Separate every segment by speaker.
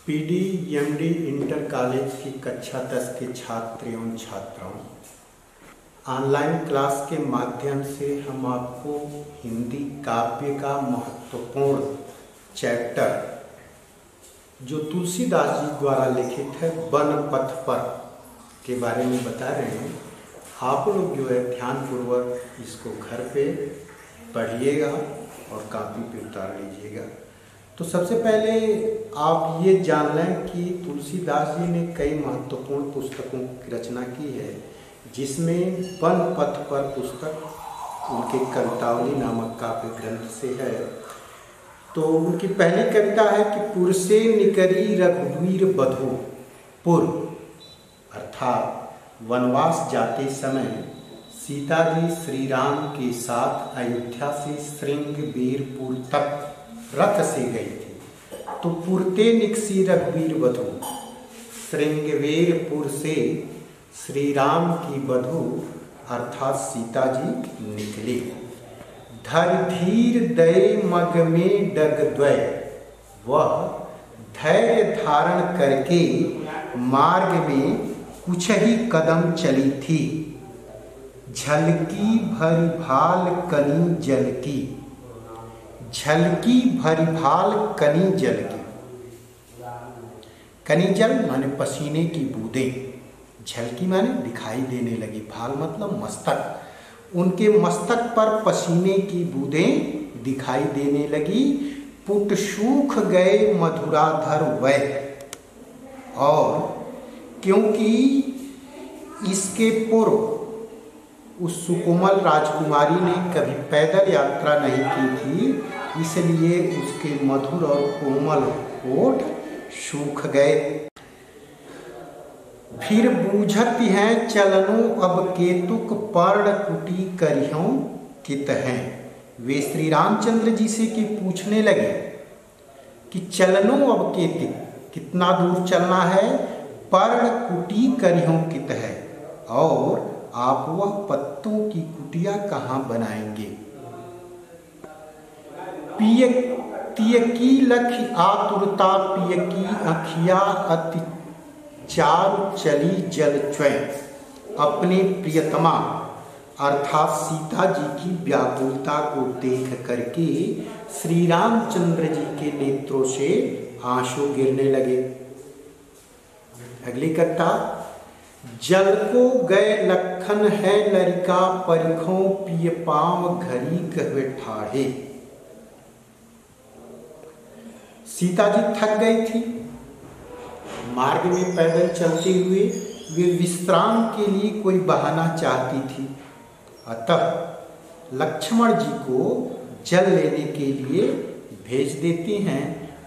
Speaker 1: PD MD inter college की कक्षा 10 के छात्र एवं छात्राओं, ऑनलाइन क्लास के माध्यम से हम आपको हिंदी काव्य का महत्वपूर्ण चैप्टर जो तुलसीदास जी द्वारा लिखित है वन पथ पर के बारे में बता रहे हैं। आप लोग जो है ध्यानपूर्वक इसको घर पे पढ़िएगा और कॉपी पे उतार लीजिएगा। तो सबसे पहले आप ये जान लें कि तुलसीदास जी ने कई महत्वपूर्ण पुस्तकों की रचना की है, जिसमें वन पथ पर पुस्तक उनके कवितावली नामक काव्य ग्रंथ से है। तो उनकी पहली कविता है कि पुरसे निकरी रघुवीर बधू पुर, अर्थात वनवास जाते समय सीता जी श्री राम के साथ अयोध्या से श्रृंगबेरपुर तक रथ से गई थी। तो पुरते निकसी रघुवीर बधू, श्रृंगबेरपुर से श्री राम की बधू अर्थात सीता जी निकली। धर धीर दय मग में डग द्वय, वह धैर्य धारण करके मार्ग में कुछ ही कदम चली थी। झलकी भरी भाल कनी जल की, झलकी भरी भाल कनी जल की। कनी जल माने पसीने की बूंदें, झलकी माने दिखाई देने लगी, भाल मतलब मस्तक। उनके मस्तक पर पसीने की बूंदें दिखाई देने लगी। पुट सूख गए मधुराधर वय, और क्योंकि इसके पूर्व उस सुकोमल राजकुमारी ने कभी पैदल यात्रा नहीं की थी, इसलिए उसके मधुर और कोमल होठ सूख गए। फिर बूझत हैं चलनो अब केतुक पर्ण कुटी करियों कित हैं। वे श्री रामचंद्र जी से कि पूछने लगे कि चलनो अब केतुक, कितना दूर चलना है, पर्ण कुटी करियों कित है, और आप वह पत्तों की कुटिया कहाँ बनाएंगे। पिय तियकी लख आतुरता पियकी अखिया अति चारु चली जल च्वय। अपने प्रियतमा अर्थात सीता जी की व्याकुलता को देख करके श्री रामचंद्र जी के नेत्रों से आंसू गिरने लगे। अगली कविता, जल को गए लखन है लरिका परिखों पिय पाव घरी कहवे ठाढ़े। सीता जी थक गई थी, मार्ग में पैदल चलते हुए वे विश्राम के लिए कोई बहाना चाहती थी। अतः लक्ष्मण जी को जल लेने के लिए भेज देती हैं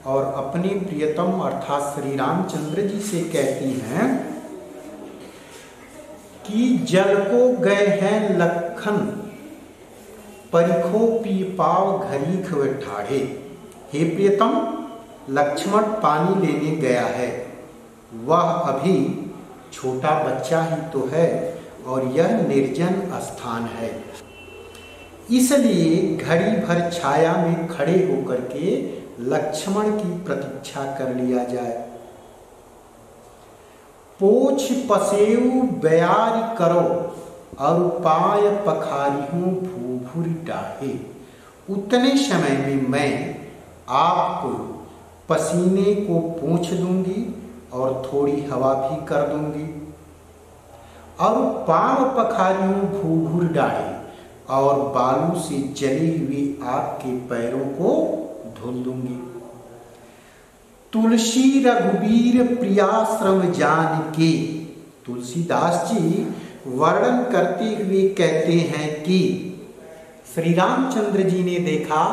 Speaker 1: और अपने प्रियतम अर्थात श्री रामचंद्र जी से कहती हैं कि जल को गए हैं लखन परिखो पी पाव घरी खवे ठाढ़े। हे प्रियतम, लक्ष्मण पानी लेने गया है, वह अभी छोटा बच्चा ही तो है और यह निर्जन स्थान है, इसलिए घड़ी भर छाया में खड़े होकर के लक्ष्मण की प्रतीक्षा कर लिया जाए। पोछ पसेऊ बयारी करो और पाय पखारियों भूभुरी डाहे। उतने समय में मैं आपको पसीने को पोंछ दूंगी और थोड़ी हवा भी कर दूंगी, और पांव पखारियों भूभुर डाहे और बालू से जली हुई आपके पैरों को धुल दूंगी। तुलसी रघुवीर प्रियाश्रम जान के, तुलसीदास जी वर्णन करते हुए कहते हैं कि श्री रामचंद्र जी ने देखा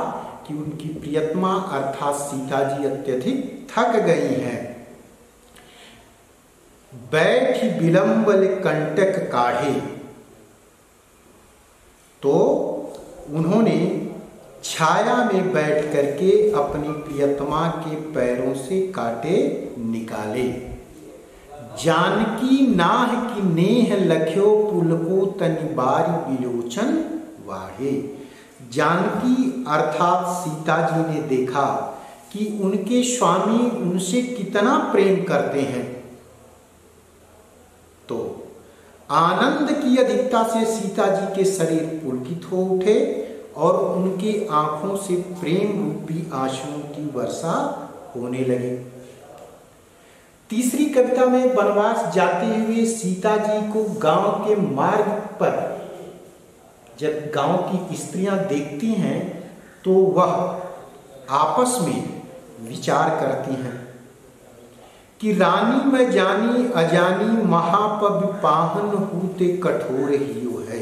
Speaker 1: कि उनकी प्रियतमा अर्थात सीता जी अत्यधिक थक गई हैं। बैठ विलंबल कंटक काढ़े, तो उन्होंने छाया में बैठ करके अपनी प्रियतमा के पैरों से कांटे निकाले। जानकी नाह की नेह लख्यो पुल को तनि बारी बिलोचन वाढ़े। जानकी अर्थात सीता जी ने देखा कि उनके स्वामी उनसे कितना प्रेम करते हैं। तो आनंद की अधिकता से सीता जी के शरीर पुलकित हो उठे और उनकी आंखों से प्रेम रूपी आंसुओं की वर्षा होने लगी। तीसरी कविता में वनवास जाते हुए सीता जी को गांव के मार्ग पर जब गांव की स्त्रियां देखती हैं तो वह आपस में विचार करती हैं कि रानी में जानी अजानी महापव पाहन होते कठोर हियो है।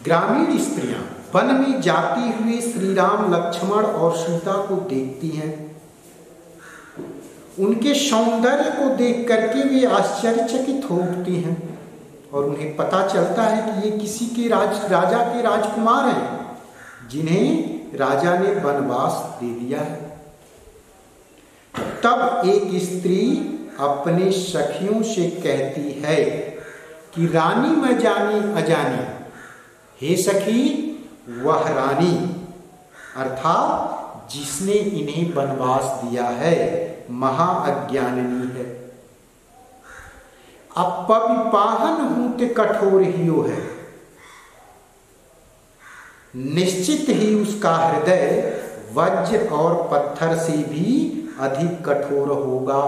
Speaker 1: ग्रामीण स्त्रियां वन में जाते हुए श्री राम लक्ष्मण और सीता को देखती हैं। उनके सौंदर्य को देख करके वे आश्चर्यचकित हो उठती हैं और उन्हें पता चलता है कि ये किसी के राजा के राजकुमार हैं जिन्हें राजा ने वनवास दे दिया है। तब एक स्त्री अपने सखियों से कहती है कि रानी में जानी अजानी, हे सखी वह रानी अर्थात जिसने इन्हें वनवास दिया है महाअज्ञानिनी है। अपविपाहन होते कठोर हियो है, निश्चित ही उसका हृदय वज्र और पत्थर से भी अधिक कठोर होगा।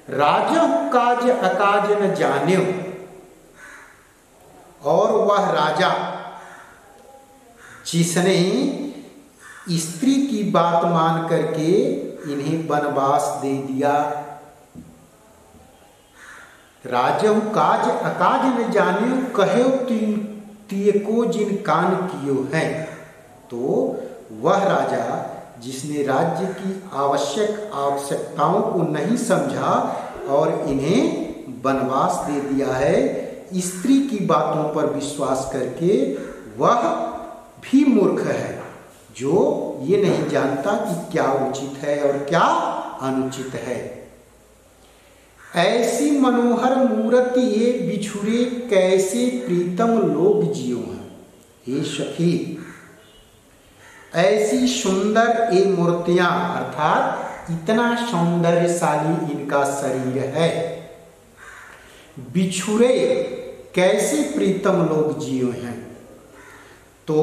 Speaker 1: राजा काज अकाज न जान्यो, और वह राजा जिसने स्त्री की बात मान करके इन्हें वनवास दे दिया। राजहु काज अकाज न जान्यो, कहे तिय को जिन कान कियो है। तो वह राजा जिसने राज्य की आवश्यकताओं को नहीं समझा और इन्हें वनवास दे दिया है, स्त्री की बातों पर विश्वास करके वह भी मूर्ख है जो ये नहीं जानता कि क्या उचित है और क्या अनुचित है। ऐसी मनोहर मूर्ति ये बिछुरे कैसे प्रीतम लोग जियो हैं। हे सखी ऐसी सुंदर ये मूर्तियां अर्थात इतना सौंदर्यशाली इनका शरीर है, बिछुरे कैसे प्रीतम लोग जियो हैं। तो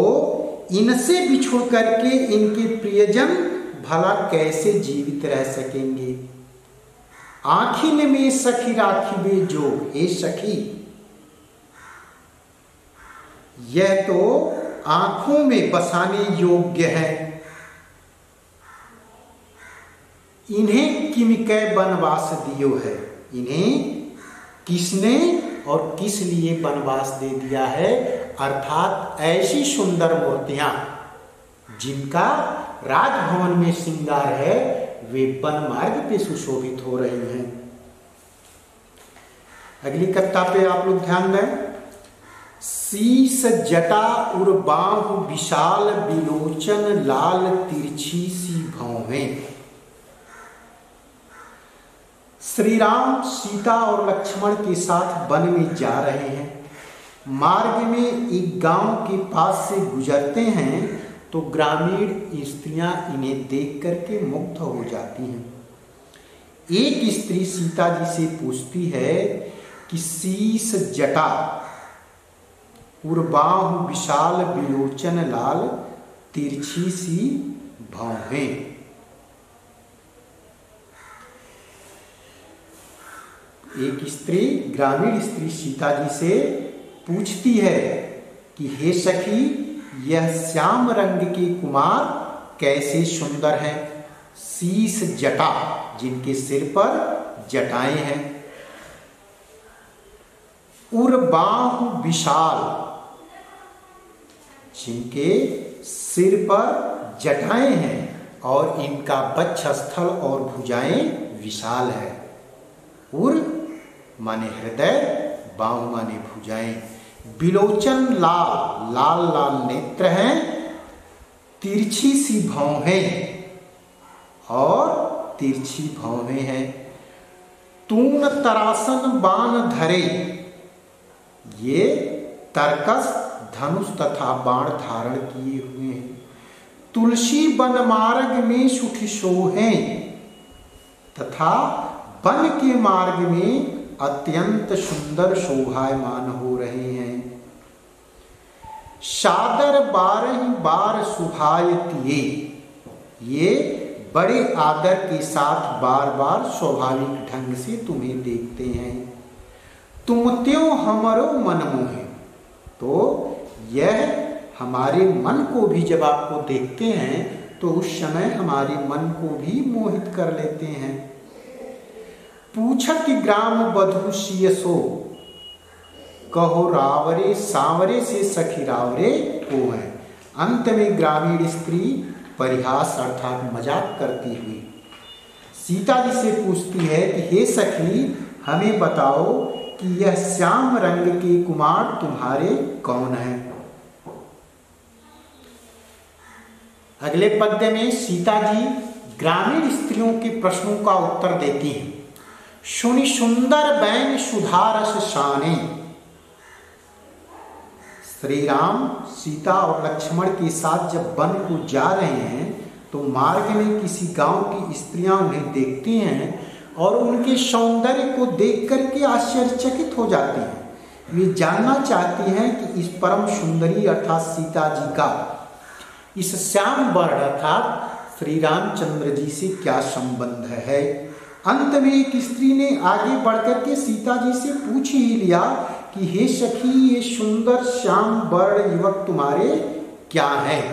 Speaker 1: इनसे बिछुड़ करके इनके प्रियजन भला कैसे जीवित रह सकेंगे। आखिन में सखी राखिबे जो, हे सखी यह तो आंखों में बसाने योग्य है। इन्हें किमकै वनवास दियो है, इन्हें किसने और किस लिए वनवास दे दिया है। अर्थात ऐसी सुंदर मूर्तियां जिनका राजभवन में श्रृंगार है वे वन मार्ग पे सुशोभित हो रही हैं। अगली कविता पे आप लोग ध्यान दें। शीस जटा उर बाहु विशाल विलोचन लाल तिरछी सी भौहें। श्री राम सीता और लक्ष्मण के साथ वन में जा रहे हैं। मार्ग में एक गांव के पास से गुजरते हैं तो ग्रामीण स्त्रियां इन्हें देख करके मुग्ध हो जाती हैं। एक स्त्री सीता जी से पूछती है कि शीस जटा उर्बाहु विशाल विलोचन लाल तिरछी सी भौहें। एक स्त्री ग्रामीण स्त्री सीता जी से पूछती है कि हे सखी यह श्याम रंग के कुमार कैसे सुंदर हैं। शीस जटा जिनके सिर पर जटाएं हैं, उर्बाहु विशाल जिनके सिर पर जटाएं हैं और इनका वक्षस्थल और भुजाएं विशाल है। उर माने हृदय, बाहु माने भुजाएं, विलोचन लाल लाल लाल नेत्र हैं, तिरछी सी भौहें और तिरछी भौहें हैं। तून तरासन बाण धरे, ये तरकस धनुष तथा बाण धारण किए हुए हैं। तुलसी वन मार्ग में सुठ सोहें तथा वन के मार्ग में अत्यंत सुंदर शोभायमान हो रहे हैं। सादर 12 बार सुभायतिये, ये बड़े आदर के साथ बार बार स्वाभाविक ढंग से तुम्हें देखते हैं। तुम त्यों हमरो मन मोहे, तो यह हमारे मन को भी जब आपको देखते हैं तो उस समय हमारे मन को भी मोहित कर लेते हैं। पूछत ग्राम बधु सियसो, कहो रावरे सांवरे से सखी रावरे को है। अंत में ग्रामीण स्त्री परिहास अर्थात मजाक करती हुई सीता जी से पूछती है कि हे सखी, हमें बताओ कि यह श्याम रंग के कुमार तुम्हारे कौन हैं। अगले पद्य में सीता जी ग्रामीण स्त्रियों के प्रश्नों का उत्तर देती हैं। सुनि सुंदर बैन सुधारस शाने, श्री राम सीता और लक्ष्मण के साथ जब वन को जा रहे हैं तो मार्ग में किसी गांव की स्त्रियां उन्हें देखती हैं और उनके सौंदर्य को देख करके आश्चर्यचकित हो जाती हैं। वे जानना चाहती हैं कि इस परम सुंदरी अर्थात सीता जी का इस श्याम वर्ण अर्थात श्री रामचंद्र जी से क्या संबंध है। अंत में एक स्त्री ने आगे बढ़कर के सीता जी से पूछ ही लिया कि हे सखी, ये सुंदर श्याम वर्ण युवक तुम्हारे क्या हैं।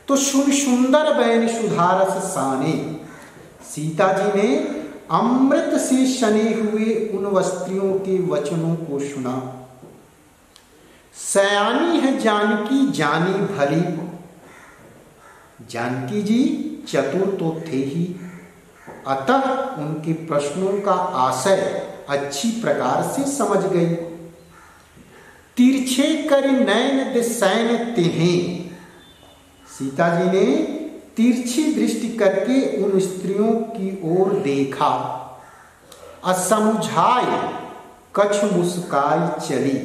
Speaker 1: तो सुंदर बैन सुधारस साने, सीता जी ने अमृत से सने हुए उन स्त्रियों के वचनों को सुना। सयानी है जानकी जानी भली, जानकी जी चतुर तो थे ही, अतः उनके प्रश्नों का आशय अच्छी प्रकार से समझ गई। तिरछे कर नैन दिसैन तिन्हें, सीता जी ने तिरछी दृष्टि करके उन स्त्रियों की ओर देखा। असमुझाए कछ मुस्काई चली,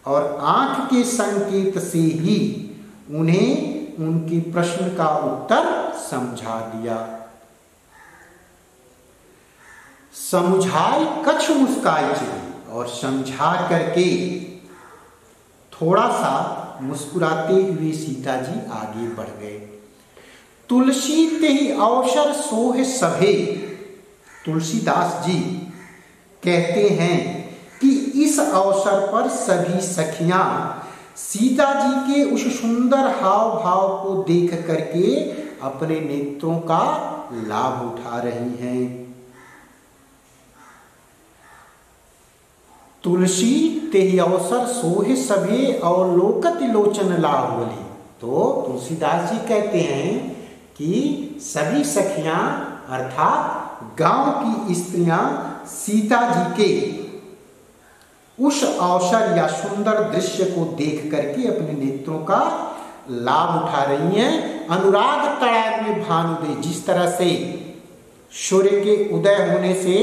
Speaker 1: और आंख के संकेत से ही उन्हें उनके प्रश्न का उत्तर समझा दिया। समझाए कछ मुस्काई चली, और समझा करके थोड़ा सा मुस्कुराते हुए सीता जी आगे बढ़ गए। तुलसी तेहि अवसर सोहे सभे, तुलसीदास जी कहते हैं कि इस अवसर पर सभी सखियां सीता जी के उस सुंदर हाव भाव को देख करके अपने नेत्रों का लाभ उठा रही हैं। तुलसी तेहि अवसर सोहे सभे और लोकत लोचन लाहुली, तो तुलसीदास जी कहते हैं कि सभी सखियां अर्थात गांव की स्त्रियां सीता जी के उस अवसर या सुंदर दृश्य को देख करके अपने नेत्रों का लाभ उठा रही हैं। अनुराग तड़ाग में भानुदे, जिस तरह से सूर्य के उदय होने से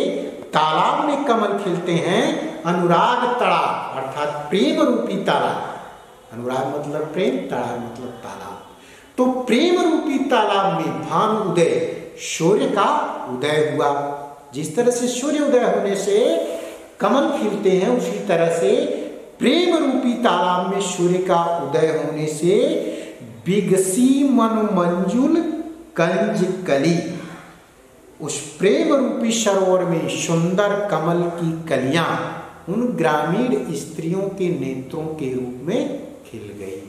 Speaker 1: तालाब में कमल खिलते हैं, अनुराग तड़ाग अर्थात प्रेम रूपी तालाब, अनुराग मतलब प्रेम, तड़ाग मतलब तालाब, तो प्रेम रूपी तालाब में भानु उदय, सूर्य का उदय हुआ। जिस तरह से सूर्य उदय होने से कमल खिलते हैं, उसी तरह से प्रेम रूपी तालाब में सूर्य का उदय होने से बिगसी मन मंजुल कंज कली, उस प्रेम रूपी सरोवर में सुंदर कमल की कलियां उन ग्रामीण स्त्रियों के नेत्रों के रूप में खिल गई।